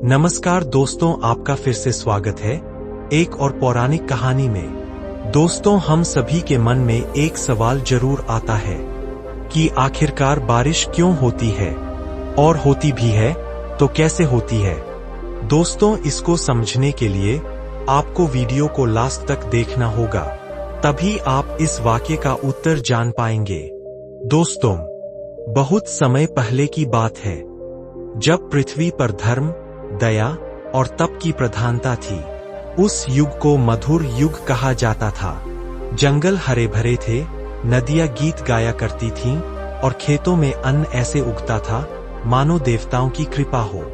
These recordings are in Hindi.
नमस्कार दोस्तों, आपका फिर से स्वागत है एक और पौराणिक कहानी में। दोस्तों, हम सभी के मन में एक सवाल जरूर आता है कि आखिरकार बारिश क्यों होती है, और होती भी है तो कैसे होती है। दोस्तों, इसको समझने के लिए आपको वीडियो को लास्ट तक देखना होगा, तभी आप इस वाक्य का उत्तर जान पाएंगे। दोस्तों, बहुत समय पहले की बात है, जब पृथ्वी पर धर्म, दया और तप की प्रधानता थी। उस युग को मधुर युग कहा जाता था। जंगल हरे भरे थे, नदियां गीत गाया करती थीं और खेतों में अन्न ऐसे उगता था मानो देवताओं की कृपा हो।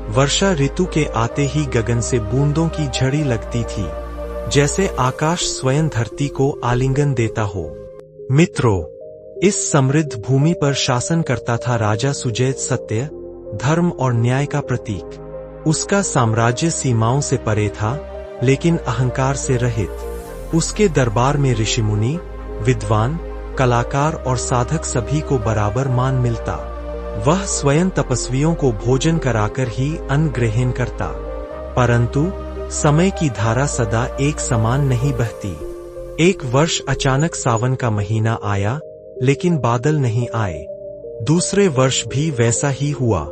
वर्षा ऋतु के आते ही गगन से बूंदों की झड़ी लगती थी, जैसे आकाश स्वयं धरती को आलिंगन देता हो। मित्रों, इस समृद्ध भूमि पर शासन करता था राजा सुजय, सत्य, धर्म और न्याय का प्रतीक। उसका साम्राज्य सीमाओं से परे था, लेकिन अहंकार से रहित। उसके दरबार में ऋषि मुनि, विद्वान, कलाकार और साधक सभी को बराबर मान मिलता। वह स्वयं तपस्वियों को भोजन कराकर ही अन्न ग्रहण करता। परंतु समय की धारा सदा एक समान नहीं बहती। एक वर्ष अचानक सावन का महीना आया, लेकिन बादल नहीं आए। दूसरे वर्ष भी वैसा ही हुआ।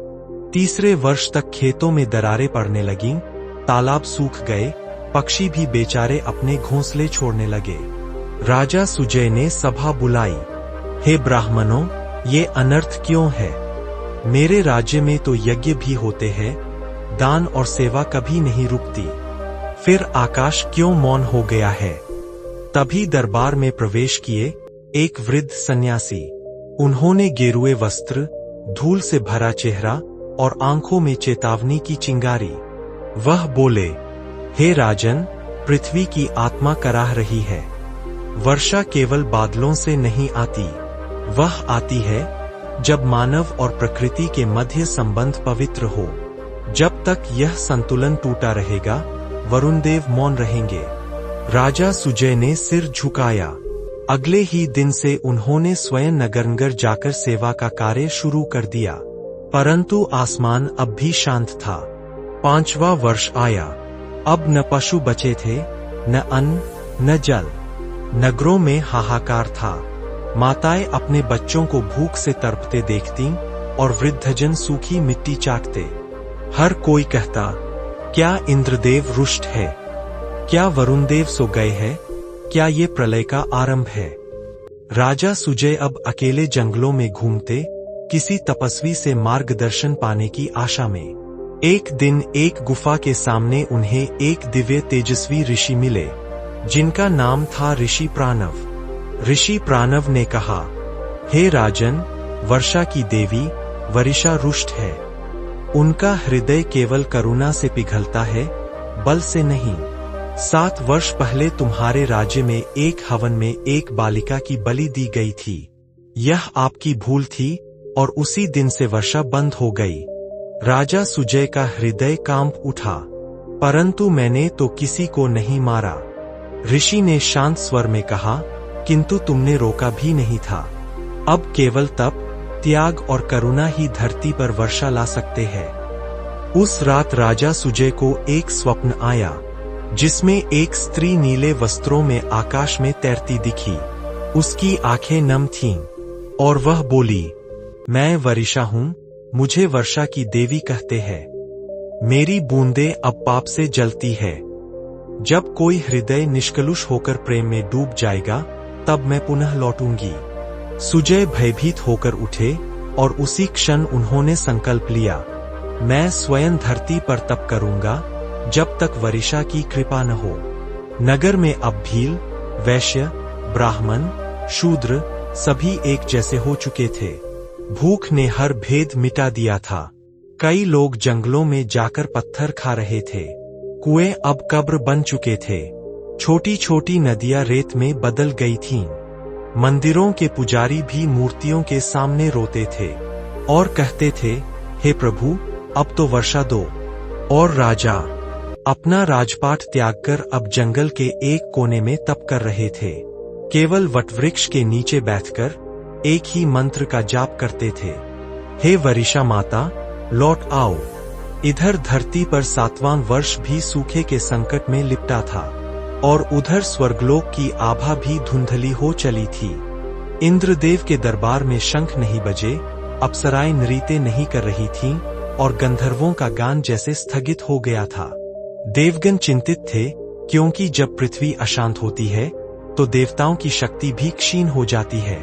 तीसरे वर्ष तक खेतों में दरारें पड़ने लगीं, तालाब सूख गए, पक्षी भी बेचारे अपने घोंसले छोड़ने लगे। राजा सुजय ने सभा बुलाई। हे ब्राह्मणों, ये अनर्थ क्यों है? मेरे राज्य में तो यज्ञ भी होते हैं, दान और सेवा कभी नहीं रुकती। फिर आकाश क्यों मौन हो गया है? तभी दरबार में प्रवेश किए एक वृद्ध सन्यासी। उन्होंने गेरुए वस्त्र, धूल से भरा चेहरा और आंखों में चेतावनी की चिंगारी। वह बोले, हे राजन, पृथ्वी की आत्मा कराह रही है। वर्षा केवल बादलों से नहीं आती, वह आती है जब मानव और प्रकृति के मध्य संबंध पवित्र हो। जब तक यह संतुलन टूटा रहेगा, वरुण देव मौन रहेंगे। राजा सुजय ने सिर झुकाया। अगले ही दिन से उन्होंने स्वयं नगर जाकर सेवा का कार्य शुरू कर दिया। परंतु आसमान अब भी शांत था। 5वां वर्ष आया। अब न पशु बचे थे, न अन्न, न जल। नगरों में हाहाकार था। माताएं अपने बच्चों को भूख से तड़पते देखतीं और वृद्धजन सूखी मिट्टी चाटते। हर कोई कहता, क्या इंद्रदेव रुष्ट है? क्या वरुण देव सो गए हैं? क्या ये प्रलय का आरंभ है? राजा सुजय अब अकेले जंगलों में घूमते, किसी तपस्वी से मार्गदर्शन पाने की आशा में। एक दिन एक गुफा के सामने उन्हें एक दिव्य तेजस्वी ऋषि मिले, जिनका नाम था ऋषि प्राणव। ऋषि प्राणव ने कहा, हे राजन, वर्षा की देवी वरिषा रुष्ट है। उनका हृदय केवल करुणा से पिघलता है, बल से नहीं। 7 वर्ष पहले तुम्हारे राज्य में एक हवन में एक बालिका की बलि दी गई थी। यह आपकी भूल थी और उसी दिन से वर्षा बंद हो गई। राजा सुजय का हृदय कांप उठा। परंतु मैंने तो किसी को नहीं मारा। ऋषि ने शांत स्वर में कहा, किंतु तुमने रोका भी नहीं था। अब केवल तप, त्याग और करुणा ही धरती पर वर्षा ला सकते हैं। उस रात राजा सुजय को एक स्वप्न आया, जिसमें एक स्त्री नीले वस्त्रों में आकाश में तैरती दिखी। उसकी आंखें नम थीं और वह बोली, मैं वरिषा हूं, मुझे वर्षा की देवी कहते हैं। मेरी बूंदें अब पाप से जलती है। जब कोई हृदय निष्कलुष होकर प्रेम में डूब जाएगा, तब मैं पुनः लौटूंगी। सुजय भयभीत होकर उठे और उसी क्षण उन्होंने संकल्प लिया, मैं स्वयं धरती पर तप करूंगा जब तक वरिषा की कृपा न हो। नगर में अब भील, वैश्य, ब्राह्मण, शूद्र सभी एक जैसे हो चुके थे। भूख ने हर भेद मिटा दिया था। कई लोग जंगलों में जाकर पत्थर खा रहे थे। कुएं अब कब्र बन चुके थे। छोटी छोटी नदियां रेत में बदल गई थीं। मंदिरों के पुजारी भी मूर्तियों के सामने रोते थे और कहते थे, हे प्रभु, अब तो वर्षा दो। और राजा अपना राजपाट त्यागकर अब जंगल के एक कोने में तप कर रहे थे। केवल वटवृक्ष के नीचे बैठकर एक ही मंत्र का जाप करते थे, हे वरिषा माता, लौट आओ। इधर धरती पर 7वां वर्ष भी सूखे के संकट में लिपटा था और उधर स्वर्गलोक की आभा भी धुंधली हो चली थी। इंद्रदेव के दरबार में शंख नहीं बजे, अप्सराएं नृत्य नहीं कर रही थीं और गंधर्वों का गान जैसे स्थगित हो गया था। देवगण चिंतित थे, क्योंकि जब पृथ्वी अशांत होती है तो देवताओं की शक्ति भी क्षीण हो जाती है।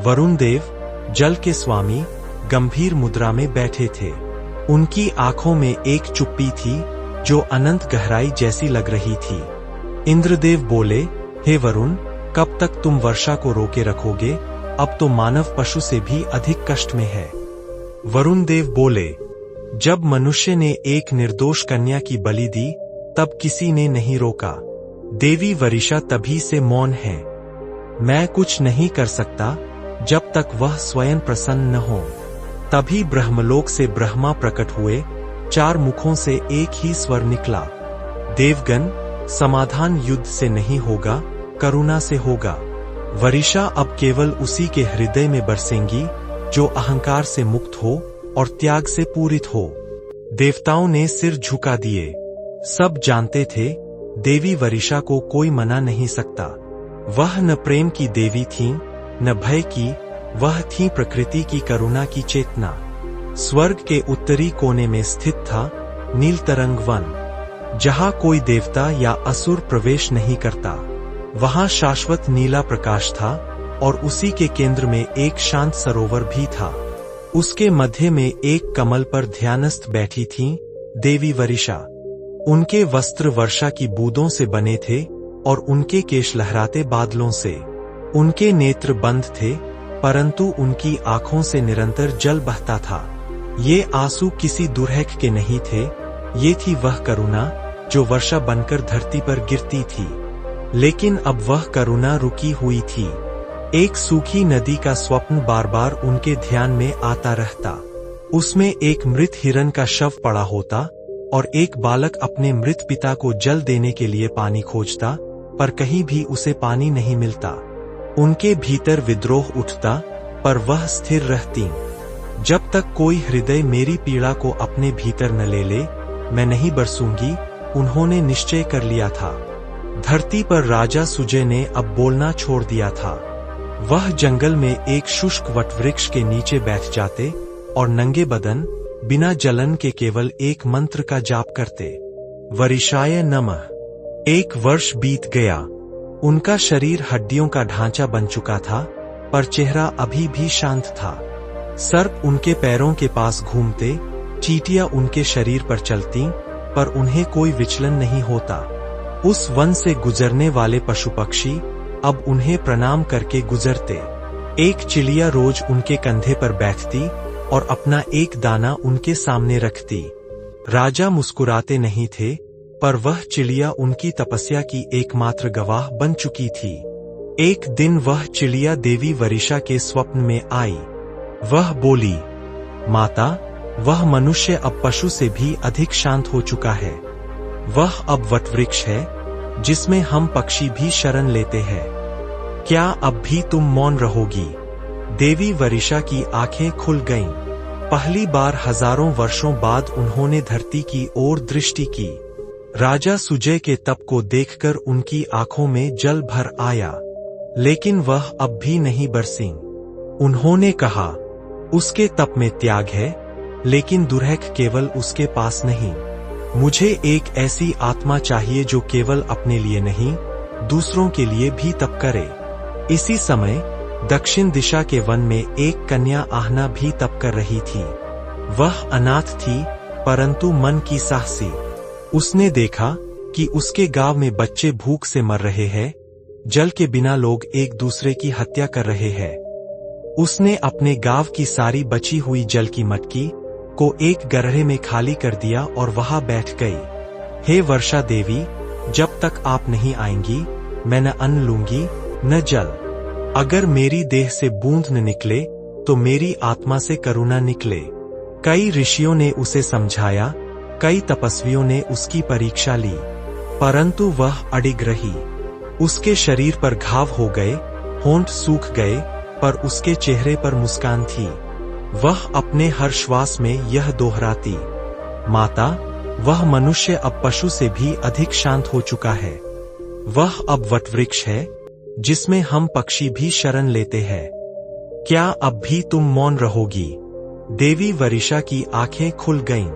वरुण देव, जल के स्वामी, गंभीर मुद्रा में बैठे थे। उनकी आंखों में एक चुप्पी थी जो अनंत गहराई जैसी लग रही थी। इंद्रदेव बोले, हे वरुण, कब तक तुम वर्षा को रोके रखोगे? अब तो मानव पशु से भी अधिक कष्ट में है। वरुण देव बोले, जब मनुष्य ने एक निर्दोष कन्या की बलि दी तब किसी ने नहीं रोका। देवी वरिषा तभी से मौन है। मैं कुछ नहीं कर सकता जब तक वह स्वयं प्रसन्न न हो। तभी ब्रह्मलोक से ब्रह्मा प्रकट हुए, 4 मुखों से एक ही स्वर निकला, देवगण, समाधान युद्ध से नहीं होगा, करुणा से होगा। वरिषा अब केवल उसी के हृदय में बरसेंगी जो अहंकार से मुक्त हो और त्याग से पूरित हो। देवताओं ने सिर झुका दिए। सब जानते थे, देवी वरिषा को कोई मना नहीं सकता। वह न प्रेम की देवी थीं, न भय की, वह थी प्रकृति की करुणा की चेतना। स्वर्ग के उत्तरी कोने में स्थित था नील तरंग वन, जहां कोई देवता या असुर प्रवेश नहीं करता। वहां शाश्वत नीला प्रकाश था और उसी के केंद्र में एक शांत सरोवर भी था। उसके मध्य में एक कमल पर ध्यानस्थ बैठी थीं देवी वरिषा। उनके वस्त्र वर्षा की बूंदों से बने थे और उनके केश लहराते बादलों से। उनके नेत्र बंद थे, परंतु उनकी आंखों से निरंतर जल बहता था। ये आंसू किसी दुर्हक के नहीं थे, ये थी वह करुणा जो वर्षा बनकर धरती पर गिरती थी। लेकिन अब वह करुणा रुकी हुई थी। एक सूखी नदी का स्वप्न बार बार उनके ध्यान में आता रहता। उसमें एक मृत हिरण का शव पड़ा होता और एक बालक अपने मृत पिता को जल देने के लिए पानी खोजता, पर कहीं भी उसे पानी नहीं मिलता। उनके भीतर विद्रोह उठता, पर वह स्थिर रहती। जब तक कोई हृदय मेरी पीड़ा को अपने भीतर न ले ले, मैं नहीं बरसूंगी, उन्होंने निश्चय कर लिया था। धरती पर राजा सुजय ने अब बोलना छोड़ दिया था। वह जंगल में एक शुष्क वटवृक्ष के नीचे बैठ जाते और नंगे बदन, बिना जलन के केवल एक मंत्र का जाप करते, वरिषाय नमः। 1 वर्ष बीत गया। उनका शरीर हड्डियों का ढांचा बन चुका था, पर चेहरा अभी भी शांत था। सर्प उनके पैरों के पास घूमते, चींटियां उनके शरीर पर चलती, पर उन्हें कोई विचलन नहीं होता। उस वन से गुजरने वाले पशु पक्षी अब उन्हें प्रणाम करके गुजरते। एक चिड़िया रोज उनके कंधे पर बैठती और अपना एक दाना उनके सामने रखती। राजा मुस्कुराते नहीं थे, पर वह चिड़िया उनकी तपस्या की एकमात्र गवाह बन चुकी थी। एक दिन वह चिड़िया देवी वरिषा के स्वप्न में आई। वह बोली, माता, वह मनुष्य अब पशु से भी अधिक शांत हो चुका है। वह अब वटवृक्ष है, जिसमें हम पक्षी भी शरण लेते हैं। क्या अब भी तुम मौन रहोगी? देवी वरिषा की आंखें खुल गईं। पहली बार हजारों वर्षों बाद उन्होंने धरती की ओर दृष्टि की। राजा सुजय के तप को देखकर उनकी आंखों में जल भर आया, लेकिन वह अब भी नहीं बरसीं। उन्होंने कहा, उसके तप में त्याग है, लेकिन दुर्हक केवल उसके पास नहीं। मुझे एक ऐसी आत्मा चाहिए जो केवल अपने लिए नहीं, दूसरों के लिए भी तप करे। इसी समय दक्षिण दिशा के वन में एक कन्या आहना भी तप कर रही थी। वह अनाथ थी, परंतु मन की साहसी। उसने देखा कि उसके गांव में बच्चे भूख से मर रहे हैं, जल के बिना लोग एक दूसरे की हत्या कर रहे हैं। उसने अपने गांव की सारी बची हुई जल की मटकी को एक गड्ढे में खाली कर दिया और वहां बैठ गई। हे वर्षा देवी, जब तक आप नहीं आएंगी, मैं न अन्न लूंगी न जल। अगर मेरी देह से बूंद न निकले तो मेरी आत्मा से करुणा निकले। कई ऋषियों ने उसे समझाया, कई तपस्वियों ने उसकी परीक्षा ली, परंतु वह अडिग रही। उसके शरीर पर घाव हो गए, होंठ सूख गए, पर उसके चेहरे पर मुस्कान थी। वह अपने हर श्वास में यह दोहराती, माता, वह मनुष्य अब पशु से भी अधिक शांत हो चुका है। वह अब वटवृक्ष है जिसमें हम पक्षी भी शरण लेते हैं। क्या अब भी तुम मौन रहोगी? देवी वरिषा की आंखें खुल गईं।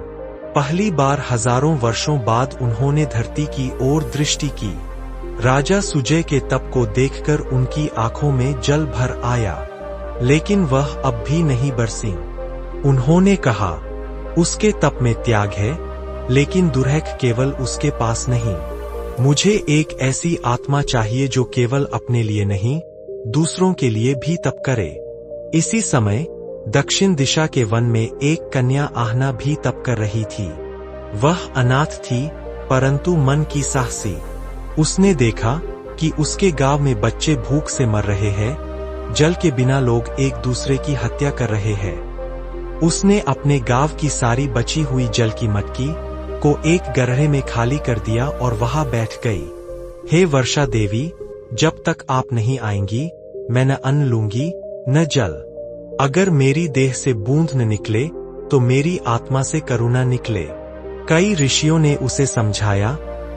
पहली बार हजारों वर्षों बाद उन्होंने धरती की ओर दृष्टि की। राजा सुजय के तप को देखकर उनकी आंखों में जल भर आया, लेकिन वह अब भी नहीं बरसीं। उन्होंने कहा, उसके तप में त्याग है, लेकिन दुर्हक केवल उसके पास नहीं। मुझे एक ऐसी आत्मा चाहिए जो केवल अपने लिए नहीं, दूसरों के लिए भी तप करे। इसी समय दक्षिण दिशा के वन में एक कन्या आहना भी तप कर रही थी। वह अनाथ थी, परंतु मन की साहसी। उसने देखा कि उसके गांव में बच्चे भूख से मर रहे हैं, जल के बिना लोग एक दूसरे की हत्या कर रहे हैं। उसने अपने गांव की सारी बची हुई जल की मटकी को एक गड्ढे में खाली कर दिया और वहां बैठ गई। हे वर्षा देवी, जब तक आप नहीं आएंगी, मैं न अन्न लूंगी न जल। अगर मेरी देह से बूंद न निकले तो मेरी आत्मा से करुणा निकले। कई ऋषियों ने उसे समझाया,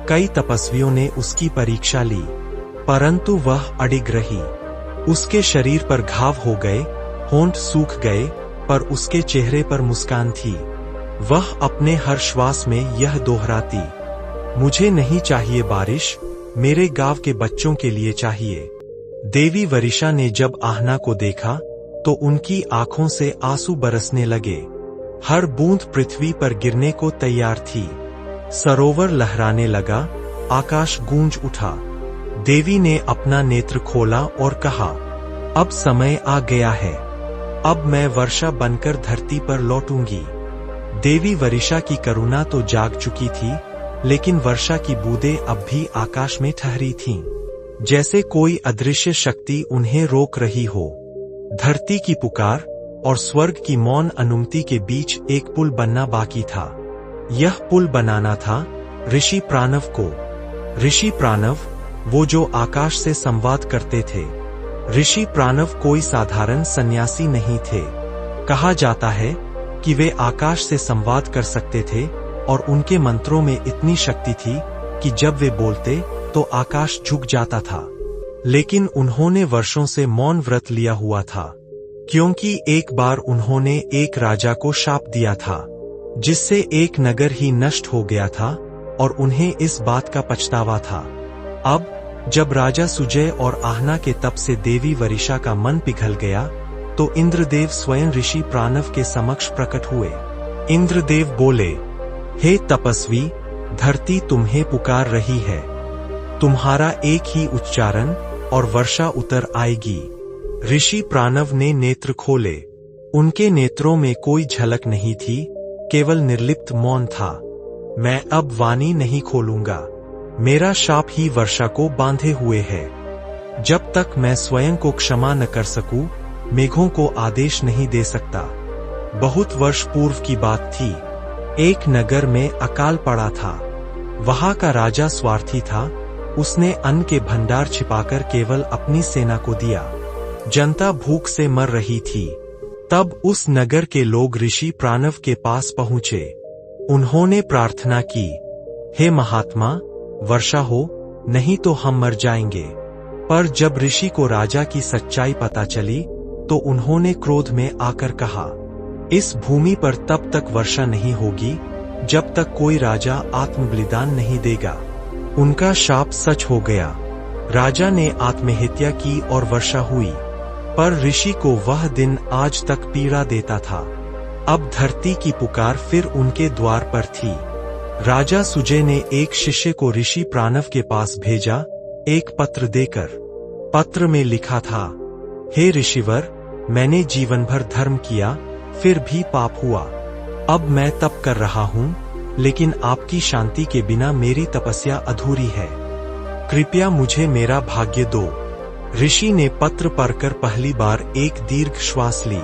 कई तपस्वियों ने उसकी परीक्षा ली, परंतु वह अडिग रही। उसके शरीर पर घाव हो गए, होंठ सूख गए, पर उसके चेहरे पर मुस्कान थी। वह अपने हर श्वास में यह दोहराती, मुझे नहीं चाहिए बारिश, मेरे गांव के बच्चों के लिए चाहिए। देवी वरिषा ने जब आहना को देखा तो उनकी आंखों से आंसू बरसने लगे। हर बूंद पृथ्वी पर गिरने को तैयार थी। सरोवर लहराने लगा, आकाश गूंज उठा। देवी ने अपना नेत्र खोला और कहा, अब समय आ गया है, अब मैं वर्षा बनकर धरती पर लौटूंगी। देवी वरिषा की करुणा तो जाग चुकी थी, लेकिन वर्षा की बूंदें अब भी आकाश में ठहरी थीं, जैसे कोई अदृश्य शक्ति उन्हें रोक रही हो। धरती की पुकार और स्वर्ग की मौन अनुमति के बीच एक पुल बनना बाकी था। यह पुल बनाना था ऋषि प्राणव को। ऋषि प्राणव, वो जो आकाश से संवाद करते थे। ऋषि प्राणव कोई साधारण सन्यासी नहीं थे। कहा जाता है कि वे आकाश से संवाद कर सकते थे और उनके मंत्रों में इतनी शक्ति थी कि जब वे बोलते तो आकाश झुक जाता था। लेकिन उन्होंने वर्षों से मौन व्रत लिया हुआ था, क्योंकि एक बार उन्होंने एक राजा को शाप दिया था, जिससे एक नगर ही नष्ट हो गया था और उन्हें इस बात का पछतावा था। अब जब राजा सुजय और आहना के तप से देवी वरिषा का मन पिघल गया, तो इंद्रदेव स्वयं ऋषि प्राणव के समक्ष प्रकट हुए। इंद्रदेव बोले, हे तपस्वी, धरती तुम्हें पुकार रही है। तुम्हारा एक ही उच्चारण और वर्षा उतर आएगी। ऋषि प्राणव ने नेत्र खोले। उनके नेत्रों में कोई झलक नहीं थी, केवल निर्लिप्त मौन था। मैं अब वाणी नहीं खोलूंगा, मेरा शाप ही वर्षा को बांधे हुए है। जब तक मैं स्वयं को क्षमा न कर सकूं, मेघों को आदेश नहीं दे सकता। बहुत वर्ष पूर्व की बात थी। एक नगर में अकाल पड़ा था। वहां का राजा स्वार्थी था। उसने अन्न के भंडार छिपाकर केवल अपनी सेना को दिया। जनता भूख से मर रही थी। तब उस नगर के लोग ऋषि प्राणव के पास पहुंचे। उन्होंने प्रार्थना की, हे महात्मा, वर्षा हो, नहीं तो हम मर जाएंगे। पर जब ऋषि को राजा की सच्चाई पता चली, तो उन्होंने क्रोध में आकर कहा, इस भूमि पर तब तक वर्षा नहीं होगी जब तक कोई राजा आत्मबलिदान नहीं देगा। उनका शाप सच हो गया। राजा ने आत्महत्या की और वर्षा हुई। पर ऋषि को वह दिन आज तक पीड़ा देता था। अब धरती की पुकार फिर उनके द्वार पर थी। राजा सुजय ने एक शिष्य को ऋषि प्राणव के पास भेजा, एक पत्र देकर। पत्र में लिखा था, हे ऋषिवर, मैंने जीवन भर धर्म किया, फिर भी पाप हुआ। अब मैं तप कर रहा हूँ, लेकिन आपकी शांति के बिना मेरी तपस्या अधूरी है। कृपया मुझे मेरा भाग्य दो। ऋषि ने पत्र पढ़कर पहली बार एक दीर्घ श्वास ली।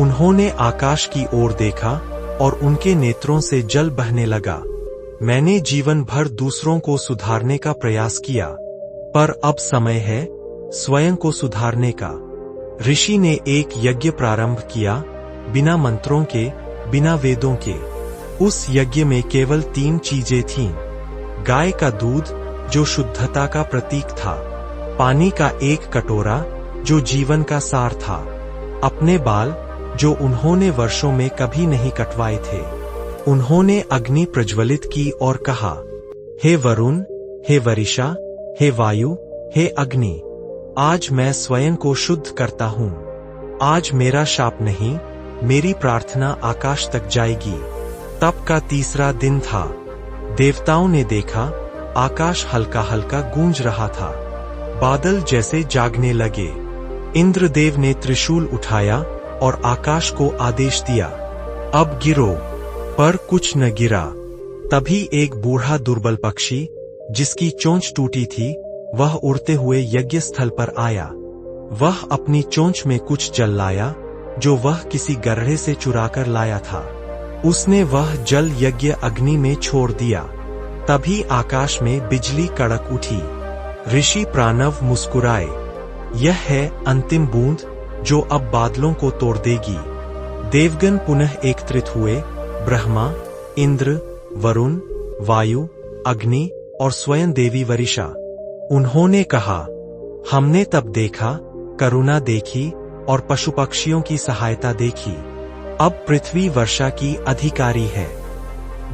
उन्होंने आकाश की ओर देखा और उनके नेत्रों से जल बहने लगा। मैंने जीवन भर दूसरों को सुधारने का प्रयास किया, पर अब समय है स्वयं को सुधारने का। ऋषि ने एक यज्ञ प्रारंभ किया, बिना मंत्रों के, बिना वेदों के। उस यज्ञ में केवल 3 चीजें थीं। गाय का दूध जो शुद्धता का प्रतीक था, पानी का एक कटोरा जो जीवन का सार था, अपने बाल जो उन्होंने वर्षों में कभी नहीं कटवाए थे। उन्होंने अग्नि प्रज्वलित की और कहा, हे वरुण, हे वरिषा, हे वायु, हे अग्नि, आज मैं स्वयं को शुद्ध करता हूँ। आज मेरा शाप नहीं, मेरी प्रार्थना आकाश तक जाएगी। तप का 3रा दिन था। देवताओं ने देखा, आकाश हल्का हल्का गूंज रहा था, बादल जैसे जागने लगे। इंद्रदेव ने त्रिशूल उठाया और आकाश को आदेश दिया, अब गिरो, पर कुछ न गिरा। तभी एक बूढ़ा दुर्बल पक्षी, जिसकी चोंच टूटी थी, वह उड़ते हुए यज्ञ स्थल पर आया। वह अपनी चोंच में कुछ जल लाया, जो वह किसी गड्ढे से चुराकर लाया था। उसने वह जल यज्ञ अग्नि में छोड़ दिया। तभी आकाश में बिजली कड़क उठी। ऋषि प्राणव मुस्कुराए, यह है अंतिम बूंद जो अब बादलों को तोड़ देगी। देवगण पुनः एकत्रित हुए, ब्रह्मा, इंद्र, वरुण, वायु, अग्नि और स्वयं देवी वरिषा। उन्होंने कहा, हमने तब देखा, करुणा देखी और पशु पक्षियों की सहायता देखी। अब पृथ्वी वर्षा की अधिकारी है।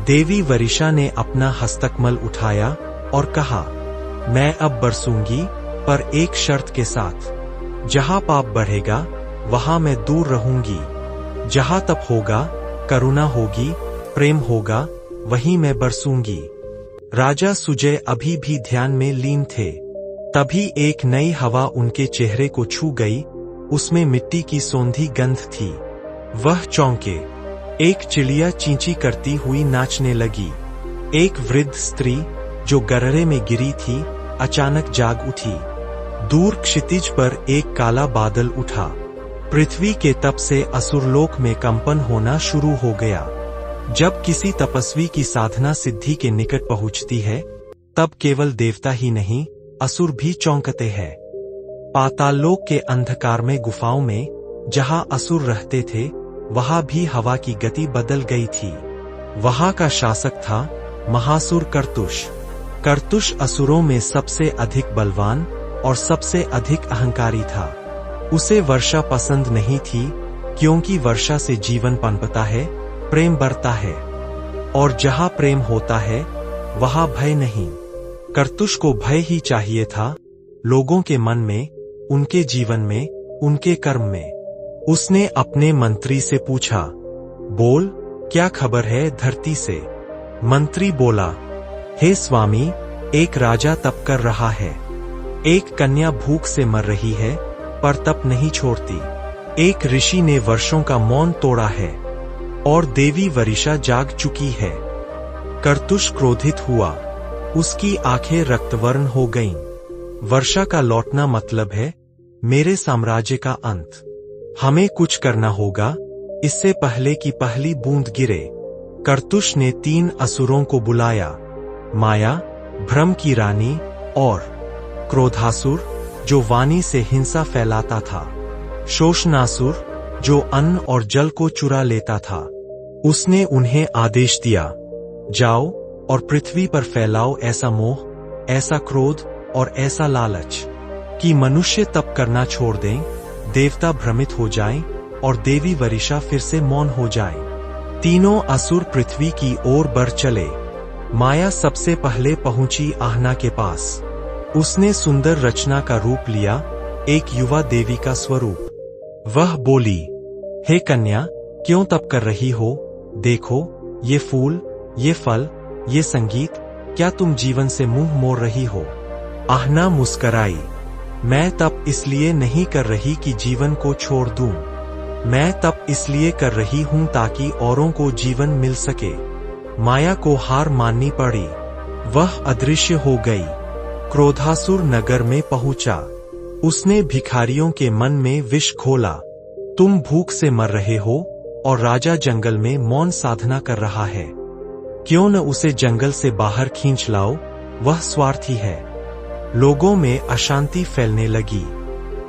देवी वरिषा ने अपना हस्तकमल उठाया और कहा, मैं अब बरसूंगी, पर एक शर्त के साथ। जहां पाप बढ़ेगा वहां मैं दूर रहूंगी। जहां तप होगा, करुणा होगी, प्रेम होगा, वहीं मैं बरसूंगी। राजा सुजय अभी भी ध्यान में लीन थे। तभी एक नई हवा उनके चेहरे को छू गई। उसमें मिट्टी की सौंधी गंध थी। वह चौंके। एक चिड़िया चींची करती हुई नाचने लगी। एक वृद्ध स्त्री जो गड्ढे में गिरी थी, अचानक जाग उठी। दूर क्षितिज पर एक काला बादल उठा। पृथ्वी के तप से असुरलोक में कंपन होना शुरू हो गया। जब किसी तपस्वी की साधना सिद्धि के निकट पहुंचती है, तब केवल देवता ही नहीं, असुर भी चौंकते हैं। पाताललोक के अंधकार में गुफाओं में जहां असुर रहते थे, वहां भी हवा की गति बदल गई थी। वहां का शासक था महासुर कर्तुष। कर्तुष असुरों में सबसे अधिक बलवान और सबसे अधिक अहंकारी था। उसे वर्षा पसंद नहीं थी, क्योंकि वर्षा से जीवन पनपता है, प्रेम बढ़ता है, और जहां प्रेम होता है वहां भय नहीं। कर्तुष को भय ही चाहिए था, लोगों के मन में, उनके जीवन में, उनके कर्म में। उसने अपने मंत्री से पूछा, बोल, क्या खबर है धरती से? मंत्री बोला, हे स्वामी, एक राजा तप कर रहा है। एक कन्या भूख से मर रही है, पर तप नहीं छोड़ती। एक ऋषि ने वर्षों का मौन तोड़ा है, और देवी वरिषा जाग चुकी है। कर्तुष क्रोधित हुआ। उसकी आंखें रक्तवर्ण हो गईं। वर्षा का लौटना मतलब है मेरे साम्राज्य का अंत। हमें कुछ करना होगा, इससे पहले कि पहली बूंद गिरे। कर्तुष ने 3 असुरों को बुलाया, माया, भ्रम की रानी, और क्रोधासुर जो वाणी से हिंसा फैलाता था, शोषणासुर जो अन्न और जल को चुरा लेता था। उसने उन्हें आदेश दिया, जाओ और पृथ्वी पर फैलाओ ऐसा मोह, ऐसा क्रोध और ऐसा लालच कि मनुष्य तप करना छोड़ दें, देवता भ्रमित हो जाएं और देवी वरिषा फिर से मौन हो जाए। तीनों असुर पृथ्वी की ओर बढ़ चले। माया सबसे पहले पहुंची आहना के पास। उसने सुंदर रचना का रूप लिया, एक युवा देवी का स्वरूप। वह बोली, हे कन्या, क्यों तप कर रही हो? देखो, ये फूल, ये फल, ये संगीत, क्या तुम जीवन से मुंह मोड़ रही हो? आहना मुस्कराई, मैं तप इसलिए नहीं कर रही कि जीवन को छोड़ दूं। मैं तप इसलिए कर रही हूं ताकि औरों को जीवन मिल सके। माया को हार माननी पड़ी। वह अदृश्य हो गई। क्रोधासुर नगर में पहुंचा। उसने भिखारियों के मन में विष घोला। तुम भूख से मर रहे हो और राजा जंगल में मौन साधना कर रहा है। क्यों न उसे जंगल से बाहर खींच लाओ, वह स्वार्थी है। लोगों में अशांति फैलने लगी।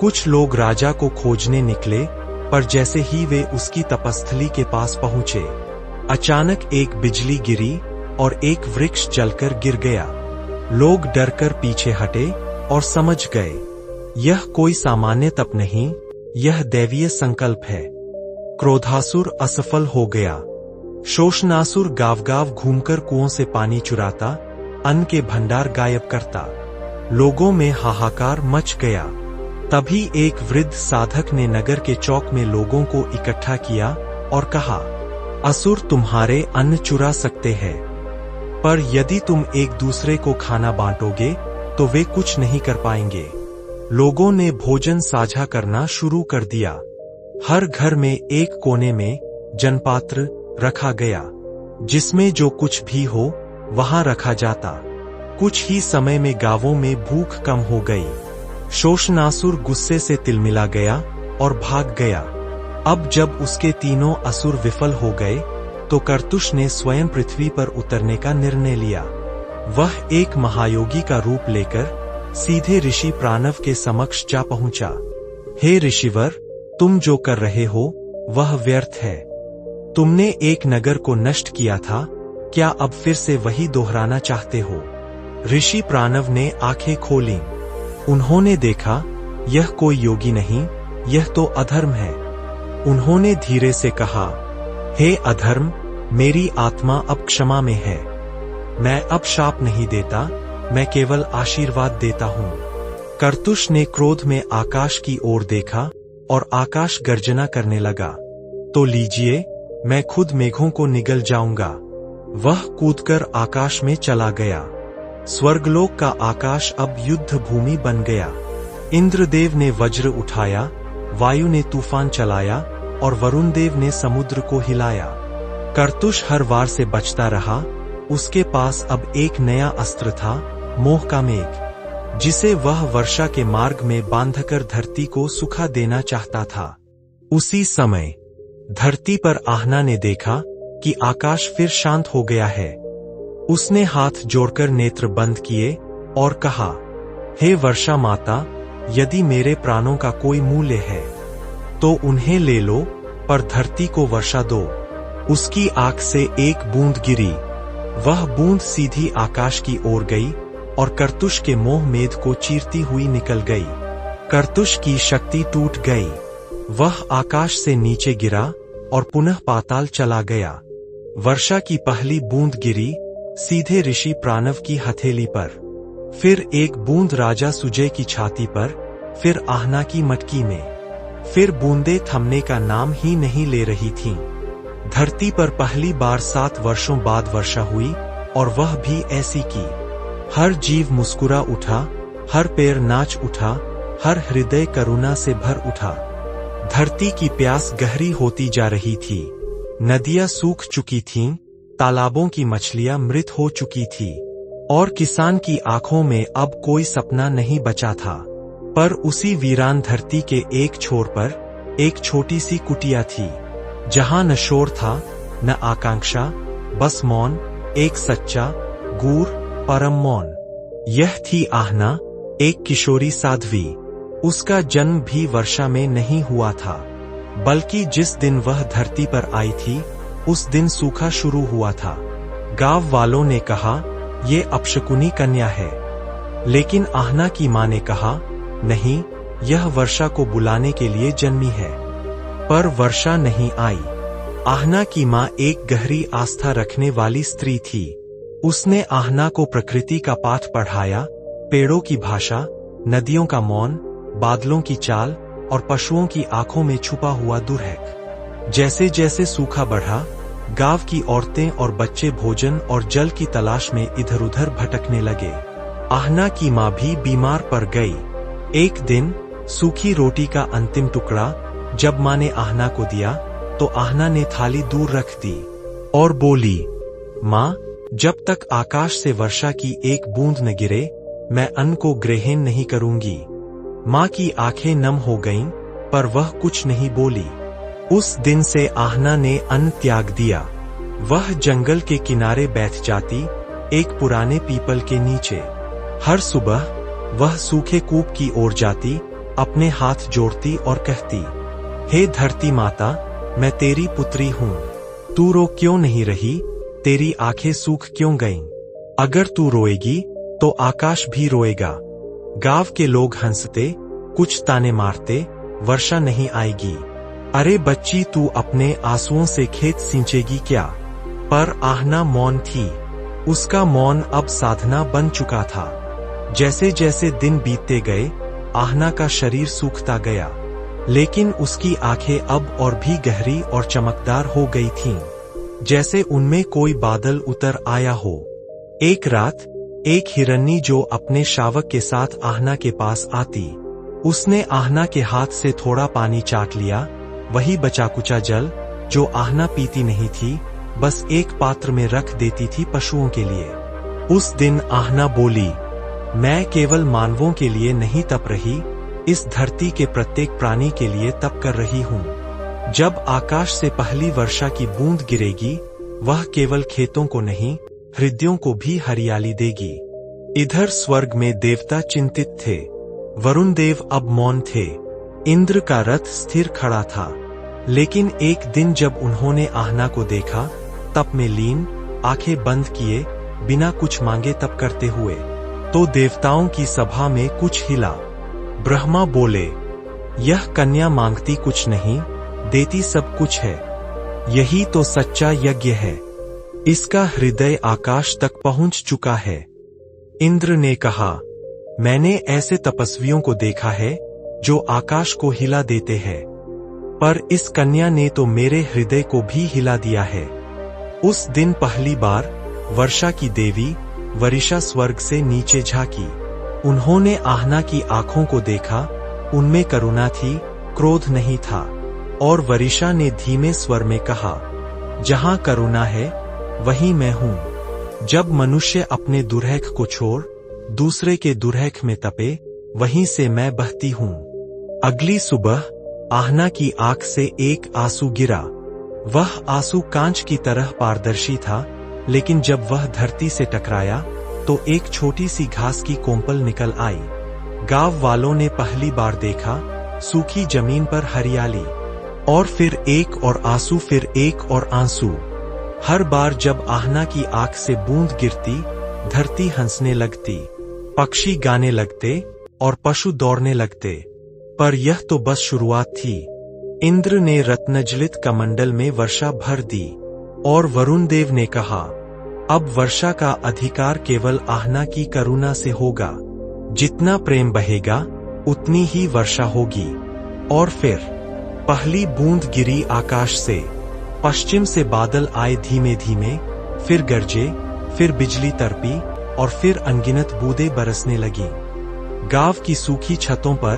कुछ लोग राजा को खोजने निकले, पर जैसे ही वे उसकी तपस्थली के पास पहुंचे, अचानक एक बिजली गिरी और एक वृक्ष जलकर गिर गया। लोग डरकर पीछे हटे और समझ गए, यह कोई सामान्य तप नहीं, यह दैवीय संकल्प है। क्रोधासुर असफल हो गया। शोषणासुर गांव-गांव घूमकर कुओं से पानी चुराता, अन्न के भंडार गायब करता। लोगों में हाहाकार मच गया। तभी एक वृद्ध साधक ने नगर के चौक में लोगों को इकट्ठा किया और कहा, असुर तुम्हारे अन्न चुरा सकते हैं, पर यदि तुम एक दूसरे को खाना बांटोगे तो वे कुछ नहीं कर पाएंगे। लोगों ने भोजन साझा करना शुरू कर दिया। हर घर में एक कोने में जनपात्र रखा गया, जिसमें जो कुछ भी हो वहां रखा जाता। कुछ ही समय में गांवों में भूख कम हो गई। शोषणासुर गुस्से से तिलमिला गया और भाग गया। अब जब उसके तीनों असुर विफल हो गए तो कर्तुष ने स्वयं पृथ्वी पर उतरने का निर्णय लिया। वह एक महायोगी का रूप लेकर सीधे ऋषि प्राणव के समक्ष जा पहुंचा। हे ऋषिवर, तुम जो कर रहे हो वह व्यर्थ है। तुमने एक नगर को नष्ट किया था, क्या अब फिर से वही दोहराना चाहते हो? ऋषि प्राणव ने आंखें खोलीं। उन्होंने देखा, यह कोई योगी नहीं, यह तो अधर्म है। उन्होंने धीरे से कहा, हे अधर्म, मेरी आत्मा अब क्षमा में है। मैं अब शाप नहीं देता, मैं केवल आशीर्वाद देता हूँ। कर्तुष ने क्रोध में आकाश की ओर देखा और आकाश गर्जना करने लगा। तो लीजिए, मैं खुद मेघों को निगल जाऊंगा। वह कूदकर आकाश में चला गया। स्वर्गलोक का आकाश अब युद्ध भूमि बन गया। इंद्रदेव ने वज्र उठाया, वायु ने तूफान चलाया और वरुण देव ने समुद्र को हिलाया। कर्तुष हर वार से बचता रहा। उसके पास अब एक नया अस्त्र था, मोह का मेघ, जिसे वह वर्षा के मार्ग में बांधकर धरती को सुखा देना चाहता था। उसी समय धरती पर आहना ने देखा कि आकाश फिर शांत हो गया है। उसने हाथ जोड़कर नेत्र बंद किए और कहा, हे वर्षा माता, यदि मेरे प्राणों का कोई मूल्य है तो उन्हें ले लो, पर धरती को वर्षा दो। उसकी आंख से एक बूंद गिरी। वह बूंद सीधी आकाश की ओर गई और कर्तुष के मोह मेद को चीरती हुई निकल गई। कर्तुष की शक्ति टूट गई। वह आकाश से नीचे गिरा और पुनः पाताल चला गया। वर्षा की पहली बूंद गिरी सीधे ऋषि प्राणव की हथेली पर, फिर एक बूंद राजा सुजय की छाती पर, फिर आहना की मटकी में। फिर बूंदें थमने का नाम ही नहीं ले रही थीं। धरती पर पहली बार 7 वर्षों बाद वर्षा हुई और वह भी ऐसी की। हर जीव मुस्कुरा उठा, हर पैर नाच उठा, हर हृदय करुणा से भर उठा। धरती की प्यास गहरी होती जा रही थी। नदियां सूख चुकी थीं, तालाबों की मछलियां मृत हो चुकी थी और किसान की आंखों में अब कोई सपना नहीं बचा था। पर उसी वीरान धरती के एक छोर पर एक छोटी सी कुटिया थी, जहां न शोर था न आकांक्षा, बस मौन, एक सच्चा गूढ़ परम मौन। यह थी आहना, एक किशोरी साध्वी। उसका जन्म भी वर्षा में नहीं हुआ था, बल्कि जिस दिन वह धरती पर आई थी उस दिन सूखा शुरू हुआ था। गांव वालों ने कहा, ये अपशकुनी कन्या है, लेकिन आहना की मां ने कहा, नहीं, यह वर्षा को बुलाने के लिए जन्मी है। पर वर्षा नहीं आई। आहना की मां एक गहरी आस्था रखने वाली स्त्री थी। उसने आहना को प्रकृति का पाठ पढ़ाया, पेड़ों की भाषा, नदियों का मौन, बादलों की चाल और पशुओं की आंखों में छुपा हुआ दुर्हक। जैसे जैसे सूखा बढ़ा, गांव की औरतें और बच्चे भोजन और जल की तलाश में इधर उधर भटकने लगे। आहना की मां भी बीमार पड़ गई। एक दिन सूखी रोटी का अंतिम टुकड़ा जब मां ने आहना को दिया तो आहना ने थाली दूर रख दी और बोली, मां, जब तक आकाश से वर्षा की एक बूंद न गिरे मैं अन्न को ग्रहण नहीं करूंगी। मां की आंखें नम हो गईं, पर वह कुछ नहीं बोली। उस दिन से आहना ने अन्न त्याग दिया। वह जंगल के किनारे बैठ जाती, एक पुराने पीपल के नीचे। हर सुबह वह सूखे कूप की ओर जाती, अपने हाथ जोड़ती और कहती, हे धरती माता, मैं तेरी पुत्री हूँ। तू रो क्यों नहीं रही, तेरी आंखें सूख क्यों गईं? अगर तू रोएगी तो आकाश भी रोएगा। गांव के लोग हंसते, कुछ ताने मारते, वर्षा नहीं आएगी। अरे बच्ची, तू अपने आंसुओं से खेत सींचेगी क्या? पर आहना मौन थी। उसका मौन अब साधना बन चुका था। जैसे जैसे दिन बीतते गए, आहना का शरीर सूखता गया, लेकिन उसकी आंखें अब और भी गहरी और चमकदार हो गई थीं, जैसे उनमें कोई बादल उतर आया हो। एक रात एक हिरनी जो अपने शावक के साथ आहना के पास आती, उसने आहना के हाथ से थोड़ा पानी चाट लिया, वही बचा कुचा जल जो आहना पीती नहीं थी, बस एक पात्र में रख देती थी पशुओं के लिए। उस दिन आहना बोली, मैं केवल मानवों के लिए नहीं तप रही, इस धरती के प्रत्येक प्राणी के लिए तप कर रही हूँ। जब आकाश से पहली वर्षा की बूंद गिरेगी, वह केवल खेतों को नहीं, हृदयों को भी हरियाली देगी। इधर स्वर्ग में देवता चिंतित थे। वरुण देव अब मौन थे। इंद्र का रथ स्थिर खड़ा था। लेकिन एक दिन जब उन्होंने आहना को देखा, तप में लीन, आंखें बंद किए, बिना कुछ मांगे तप करते हुए, तो देवताओं की सभा में कुछ हिला। ब्रह्मा बोले, यह कन्या मांगती कुछ नहीं, देती सब कुछ है। यही तो सच्चा यज्ञ है। इसका हृदय आकाश तक पहुंच चुका है। इंद्र ने कहा, मैंने ऐसे तपस्वियों को देखा है जो आकाश को हिला देते हैं, पर इस कन्या ने तो मेरे हृदय को भी हिला दिया है। उस दिन पहली बार वर्षा की देवी वरिषा स्वर्ग से नीचे झांकी। उन्होंने आहना की आंखों को देखा, उनमें करुणा थी, क्रोध नहीं था। और वरिषा ने धीमे स्वर में कहा, जहां करुणा है वहीं मैं हूं। जब मनुष्य अपने दुर्हक को छोड़ दूसरे के दुर्हक में तपे, वहीं से मैं बहती हूं। अगली सुबह आहना की आंख से एक आंसू गिरा। वह आंसू कांच की तरह पारदर्शी था, लेकिन जब वह धरती से टकराया तो एक छोटी सी घास की कोंपल निकल आई। गांव वालों ने पहली बार देखा, सूखी जमीन पर हरियाली। और फिर एक और आंसू, फिर एक और आंसू। हर बार जब आहना की आंख से बूंद गिरती, धरती हंसने लगती, पक्षी गाने लगते और पशु दौड़ने लगते। पर यह तो बस शुरुआत थी। इंद्र ने रत्नजलित कमंडल में वर्षा भर दी, और वरुण देव ने कहा, अब वर्षा का अधिकार केवल आहना की करुणा से होगा। जितना प्रेम बहेगा, उतनी ही वर्षा होगी। और फिर पहली बूंद गिरी आकाश से। पश्चिम से बादल आए धीमे धीमे, फिर गरजे, फिर बिजली तड़पी, और फिर अनगिनत बूंदें बरसने लगी। गांव की सूखी छतों पर,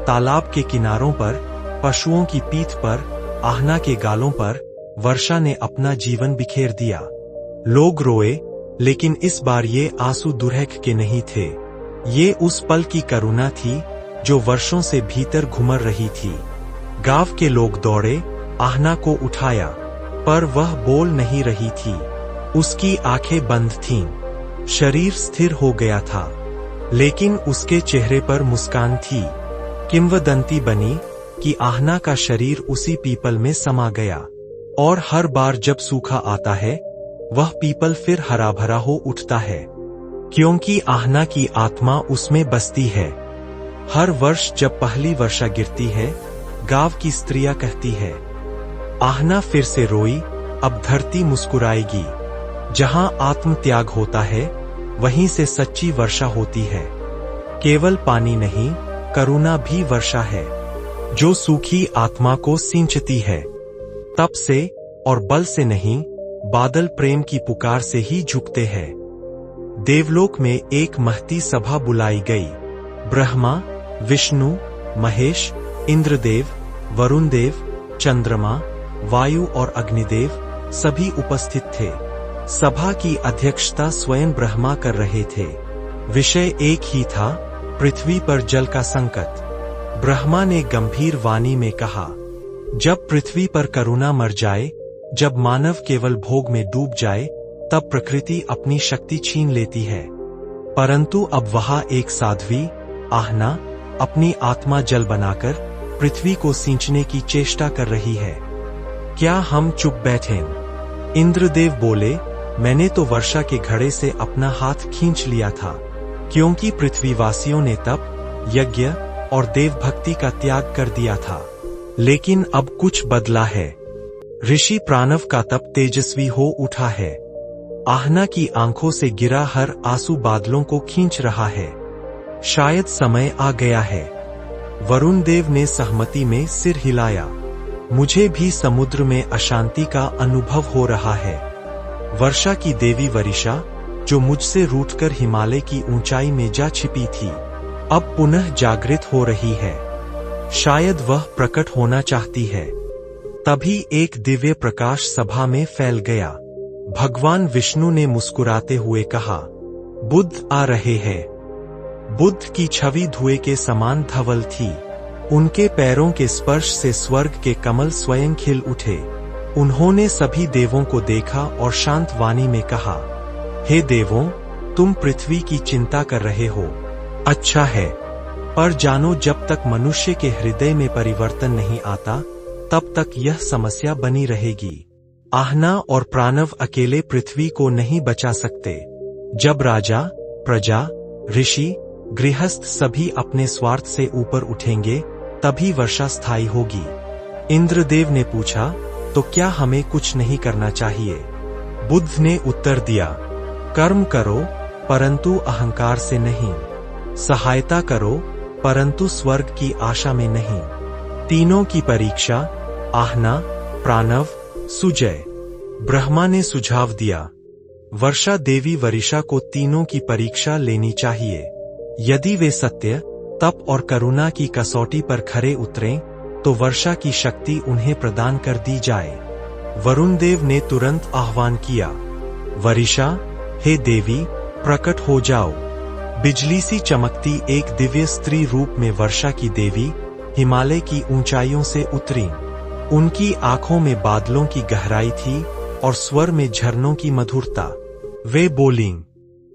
तालाब के किनारों पर, पशुओं की पीठ पर, आहना के गालों पर वर्षा ने अपना जीवन बिखेर दिया। लोग रोए, लेकिन इस बार ये आंसू दुर्हक के नहीं थे। ये उस पल की करुणा थी जो वर्षों से भीतर घुमर रही थी। गांव के लोग दौड़े, आहना को उठाया, पर वह बोल नहीं रही थी। उसकी आंखें बंद थीं, शरीर स्थिर हो गया था, लेकिन उसके चेहरे पर मुस्कान थी। किंवदंती बनी कि आहना का शरीर उसी पीपल में समा गया, और हर बार जब सूखा आता है, वह पीपल फिर हरा भरा हो उठता है, क्योंकि आहना की आत्मा उसमें बसती है। हर वर्ष जब पहली वर्षा गिरती है, गांव की स्त्रियां कहती है, आहना फिर से रोई, अब धरती मुस्कुराएगी। जहां आत्म त्याग होता है, वहीं से सच्ची वर्षा होती है। केवल पानी नहीं, करुणा भी वर्षा है, जो सूखी आत्मा को सिंचती है। तप से और बल से नहीं, बादल प्रेम की पुकार से ही झुकते हैं। देवलोक में एक महती सभा बुलाई गई। ब्रह्मा, विष्णु, महेश, इंद्रदेव, वरुण देव, चंद्रमा, वायु और अग्निदेव सभी उपस्थित थे। सभा की अध्यक्षता स्वयं ब्रह्मा कर रहे थे। विषय एक ही था, पृथ्वी पर जल का संकट। ब्रह्मा ने गंभीर वाणी में कहा, जब पृथ्वी पर करुणा मर जाए, जब मानव केवल भोग में डूब जाए, तब प्रकृति अपनी शक्ति छीन लेती है। परंतु अब वहां एक साध्वी, आहना, अपनी आत्मा जल बनाकर पृथ्वी को सींचने की चेष्टा कर रही है। क्या हम चुप बैठें? इंद्रदेव बोले, मैंने तो वर्षा के घड़े से अपना हाथ खींच लिया था, क्योंकि पृथ्वीवासियों ने तप, यज्ञ और देवभक्ति का त्याग कर दिया था। लेकिन अब कुछ बदला है। ऋषि प्राणव का तप तेजस्वी हो उठा है। आहना की आंखों से गिरा हर आंसू बादलों को खींच रहा है। शायद समय आ गया है। वरुण देव ने सहमति में सिर हिलाया। मुझे भी समुद्र में अशांति का अनुभव हो रहा है। वर्षा की देवी वरिषा, जो मुझसे रूठकर हिमालय की ऊंचाई में जा छिपी थी, अब पुनः जागृत हो रही है। शायद वह प्रकट होना चाहती है। तभी एक दिव्य प्रकाश सभा में फैल गया। भगवान विष्णु ने मुस्कुराते हुए कहा, बुद्ध आ रहे हैं। बुद्ध की छवि धुएं के समान धवल थी। उनके पैरों के स्पर्श से स्वर्ग के कमल स्वयं खिल उठे। उन्होंने सभी देवों को देखा और शांत वाणी में कहा, हे देवों, तुम पृथ्वी की चिंता कर रहे हो। अच्छा है, पर जानो, जब तक मनुष्य के हृदय में परिवर्तन नहीं आता, तब तक यह समस्या बनी रहेगी। आहना और प्राणव अकेले पृथ्वी को नहीं बचा सकते। जब राजा, प्रजा, ऋषि, गृहस्थ सभी अपने स्वार्थ से ऊपर उठेंगे, तभी वर्षा स्थायी होगी। इंद्रदेव ने पूछा, तो क्या हमें कुछ नहीं करना चाहिए? बुद्ध ने उत्तर दिया, कर्म करो, परंतु अहंकार से नहीं। सहायता करो, परंतु स्वर्ग की आशा में नहीं। तीनों की परीक्षा, आहना, प्राणव, सुजय। ब्रह्मा ने सुझाव दिया, वर्षा देवी वरिषा को तीनों की परीक्षा लेनी चाहिए। यदि वे सत्य, तप और करुणा की कसौटी पर खरे उतरें, तो वर्षा की शक्ति उन्हें प्रदान कर दी जाए। वरुण देव ने तुरंत आह्वान किया, वरिषा, हे देवी, प्रकट हो जाओ। बिजली सी चमकती एक दिव्य स्त्री रूप में वर्षा की देवी हिमालय की ऊंचाइयों से उतरी। उनकी आंखों में बादलों की गहराई थी और स्वर में झरनों की मधुरता। वे बोलीं,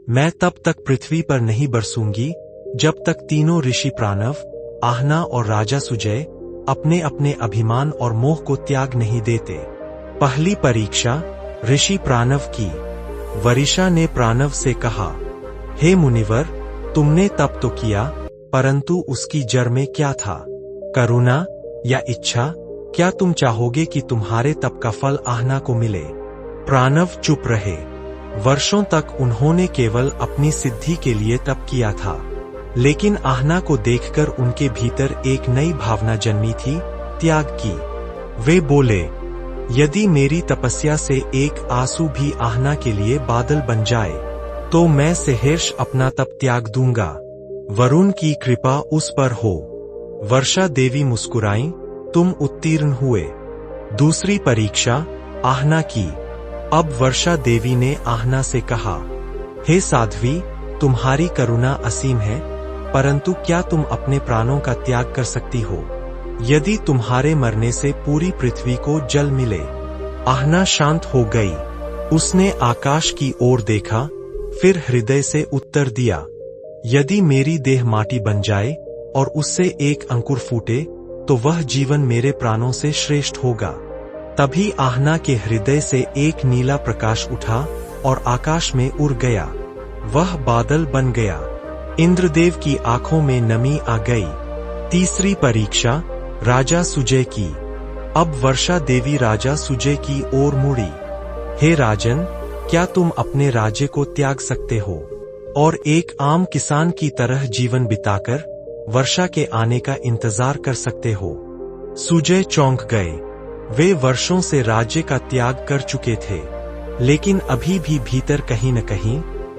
मैं तब तक पृथ्वी पर नहीं बरसूंगी जब तक तीनों ऋषि प्राणव, आहना और राजा सुजय अपने अपने अभिमान और मोह को त्याग नहीं देते। पहली परीक्षा ऋषि प्राणव की। वरिषा ने प्राणव से कहा, हे मुनिवर, तुमने तप तो किया, परंतु उसकी जड़ में क्या था? करुणा या इच्छा? क्या तुम चाहोगे कि तुम्हारे तप का फल आहना को मिले? प्राणव चुप रहे। वर्षों तक उन्होंने केवल अपनी सिद्धि के लिए तप किया था, लेकिन आहना को देखकर उनके भीतर एक नई भावना जन्मी थी, त्याग की। वे बोले, यदि मेरी तपस्या से एक आंसू भी आहना के लिए बादल बन जाए, तो मैं सहर्ष अपना तप त्याग दूंगा। वरुण की कृपा उस पर हो। वर्षा देवी मुस्कुराईं, तुम उत्तीर्ण हुए। दूसरी परीक्षा आहना की। अब वर्षा देवी ने आहना से कहा, हे साध्वी, तुम्हारी करुणा असीम है, परंतु क्या तुम अपने प्राणों का त्याग कर सकती हो? यदि तुम्हारे मरने से पूरी पृथ्वी को जल मिले। आहना शांत हो गई। उसने आकाश की ओर देखा, फिर हृदय से उत्तर दिया, यदि मेरी देह माटी बन जाए और उससे एक अंकुर फूटे, तो वह जीवन मेरे प्राणों से श्रेष्ठ होगा। तभी आहना के हृदय से एक नीला प्रकाश उठा और आकाश में उड़ गया। वह बादल बन गया। इंद्रदेव की आंखों में नमी आ गई। तीसरी परीक्षा राजा सुजय की। अब वर्षा देवी राजा सुजय की ओर मुड़ी। हे राजन, क्या तुम अपने राज्य को त्याग सकते हो और एक आम किसान की तरह जीवन बिताकर वर्षा के आने का इंतजार कर सकते हो? सुजय चौंक गए। वे वर्षों से राज्य का त्याग कर चुके थे, लेकिन अभी भी भीतर कहीं न कहीं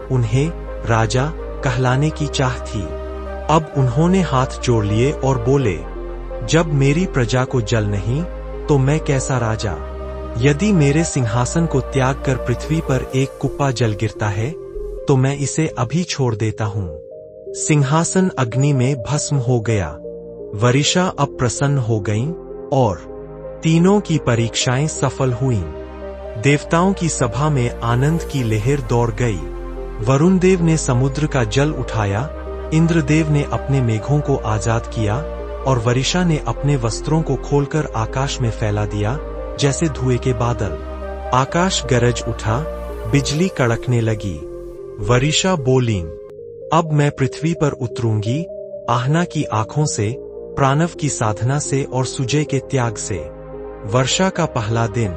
उन्हें राजा कहलाने की चाह थी। अब उन्होंने हाथ जोड़ लिए और बोले, जब मेरी प्रजा को जल नहीं, तो मैं कैसा राजा? यदि मेरे सिंहासन को त्याग कर पृथ्वी पर एक कुप्पा जल गिरता है, तो मैं इसे अभी छोड़ देता हूँ। सिंहासन अग्नि में भस्म हो गया। वरिषा अब प्रसन्न हो गईं और तीनों की परीक्षाएं सफल हुईं। देवताओं की सभा में आनंद की लहर दौड़ गई। वरुण देव ने समुद्र का जल उठाया, इंद्रदेव ने अपने मेघों को आजाद किया और वरिषा ने अपने वस्त्रों को खोलकर आकाश में फैला दिया, जैसे धुएं के बादल। आकाश गरज उठा, बिजली कड़कने लगी। वरिषा बोलीं, अब मैं पृथ्वी पर उतरूंगी, आहना की आंखों से, प्राणव की साधना से और सुजय के त्याग से। वर्षा का पहला दिन।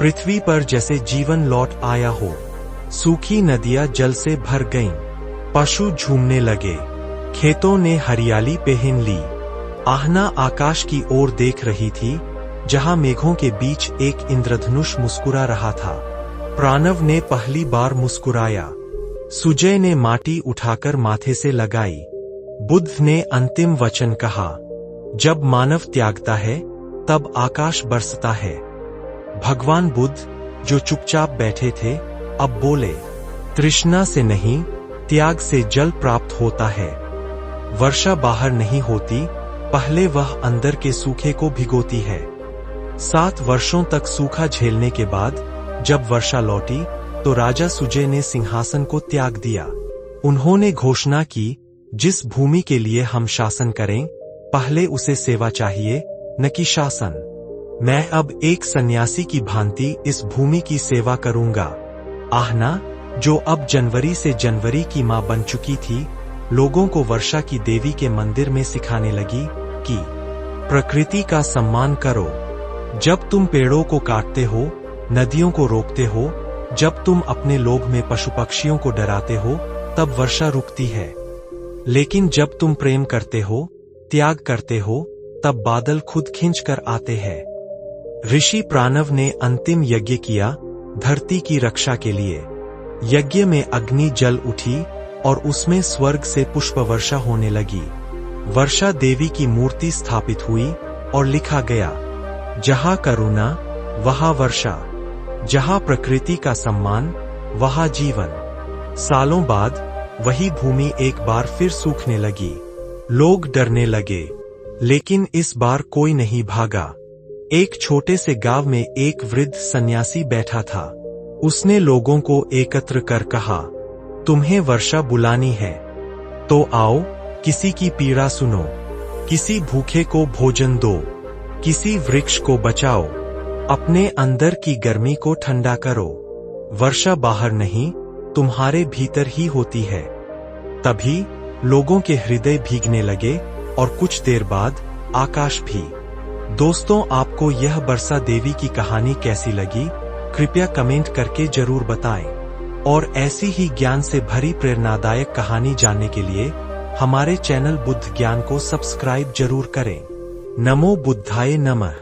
पृथ्वी पर जैसे जीवन लौट आया हो। सूखी नदियां जल से भर गईं, पशु झूमने लगे, खेतों ने हरियाली पहन ली। आहना आकाश की ओर देख रही थी, जहां मेघों के बीच एक इंद्रधनुष मुस्कुरा रहा था। प्राणव ने पहली बार मुस्कुराया। सुजय ने माटी उठाकर माथे से लगाई। बुद्ध ने अंतिम वचन कहा, जब मानव त्यागता है, तब आकाश बरसता है। भगवान बुद्ध, जो चुपचाप बैठे थे, अब बोले, तृष्णा से नहीं, त्याग से जल प्राप्त होता है। वर्षा बाहर नहीं होती, पहले वह अंदर के सूखे को भिगोती है। 7 वर्षों तक सूखा झेलने के बाद जब वर्षा लौटी, तो राजा सुजय ने सिंहासन को त्याग दिया। उन्होंने घोषणा की, जिस भूमि के लिए हम शासन करें, पहले उसे सेवा चाहिए, न कि शासन। मैं अब एक सन्यासी की भांति इस भूमि की सेवा करूंगा। आहना, जो अब जनवरी से जनवरी की मां बन चुकी थी, लोगों को वर्षा की देवी के मंदिर में सिखाने लगी कि प्रकृति का सम्मान करो। जब तुम पेड़ों को काटते हो, नदियों को रोकते हो, जब तुम अपने लोभ में पशु पक्षियों को डराते हो, तब वर्षा रुकती है। लेकिन जब तुम प्रेम करते हो, त्याग करते हो, तब बादल खुद खींच कर आते हैं। ऋषि प्राणव ने अंतिम यज्ञ किया, धरती की रक्षा के लिए। यज्ञ में अग्नि जल उठी और उसमें स्वर्ग से पुष्प वर्षा होने लगी। वर्षा देवी की मूर्ति स्थापित हुई और लिखा गया, जहां करुणा वहां वर्षा, जहां प्रकृति का सम्मान वहां जीवन। सालों बाद वही भूमि एक बार फिर सूखने लगी। लोग डरने लगे, लेकिन इस बार कोई नहीं भागा। एक छोटे से गांव में एक वृद्ध सन्यासी बैठा था। उसने लोगों को एकत्र कर कहा, तुम्हें वर्षा बुलानी है, तो आओ, किसी की पीड़ा सुनो, किसी भूखे को भोजन दो, किसी वृक्ष को बचाओ, अपने अंदर की गर्मी को ठंडा करो। वर्षा बाहर नहीं, तुम्हारे भीतर ही होती है। तभी लोगों के हृदय भीगने लगे और कुछ देर बाद आकाश भी। दोस्तों, आपको यह वर्षा देवी की कहानी कैसी लगी? कृपया कमेंट करके जरूर बताएं। और ऐसी ही ज्ञान से भरी प्रेरणादायक कहानी जानने के लिए हमारे चैनल बुद्ध ज्ञान को सब्सक्राइब जरूर करें। नमो बुद्धाय नमः।